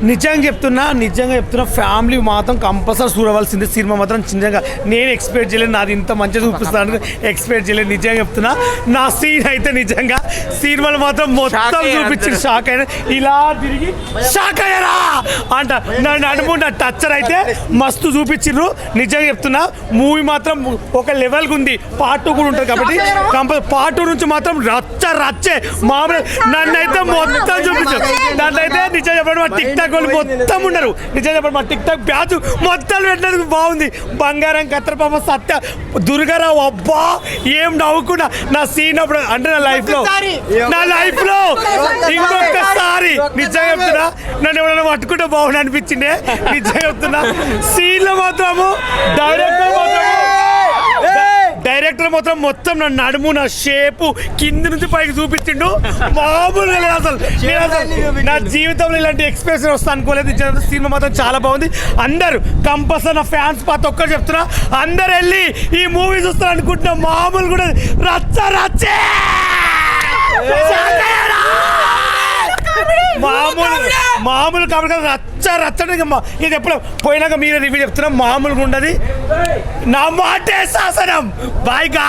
నిజంగా చెప్తున్నా ఫ్యామిలీ మాత్రం కంపల్సరీ చూడవలసింది సినిమా మాత్రం. నిజంగా నేను ఎక్స్పెక్ట్ చేయలేదు, నాది ఇంత మంచిగా చూపిస్తాను ఎక్స్పెక్ట్ చేయలేదు. నిజంగా చెప్తున్నా, నా సీన్ అయితే నిజంగా సినిమాలు మాత్రం మొత్తం చూపించి షాక్ అయినా, ఇలా తిరిగి షాక్ అయ్యారా అంట. నా నడుము నా టచ్చర్ అయితే మస్తు చూపించిండ్రు. నిజంగా చెప్తున్నా, మూవీ మాత్రం ఒక లెవెల్గా ఉంది. పార్ట్ 2 కూడా ఉంటుంది కాబట్టి పార్ట్ 2 నుంచి మాత్రం రచ్చే మామూలు నన్నైతే మొత్తం చూపించారు. దాంట్లో అయితే నిజంగా చెప్పడం మా టిక్ టాక్ వాళ్ళు మొత్తం ఉన్నారు. నిజంగా చెప్పడం మా టిక్ టాక్ బ్యాచ్ మొత్తం పెట్టినందుకు బాగుంది. బంగారం కత్రపాప సత్య దుర్గారావు అబ్బా ఏం నవ్వుకున్నా. నా సీన్ అప్పుడు అంటే నా లైఫ్ లో ఇంకొకసారి నిజంగా చెప్తున్నా, నన్ను ఎవరైనా పట్టుకుంటే బాగుండు అనిపించిండే. నిజంగా చెప్తున్నా, సీన్ లో మాత్రము డైరెక్టర్ మాత్రం మొత్తం నా నడుము నా షేపు కింది నుంచి పైకి చూపించిండు. మామూలుగా లేదు అసలు. నా జీవితంలో ఇలాంటి ఎక్స్ప్రెషన్ వస్తా అనుకోలేదు. సినిమా మాత్రం చాలా బాగుంది. అందరు కంపల్సరీ నా ఫ్యాన్స్ ప్రతి ఒక్కరు చెప్తున్నా, అందరు వెళ్ళి ఈ మూవీ చూస్తారు అనుకుంటున్నా. మామూలు కూడా రచ్చే మామూలు కాబట్టి రచ్చని ఇది ఎప్పుడు పోయినాక మీరే రివ్యూ చెప్తున్నా. మామూలుగా ఉండదు. నా మాటే శాసనం. బాయ్ గా.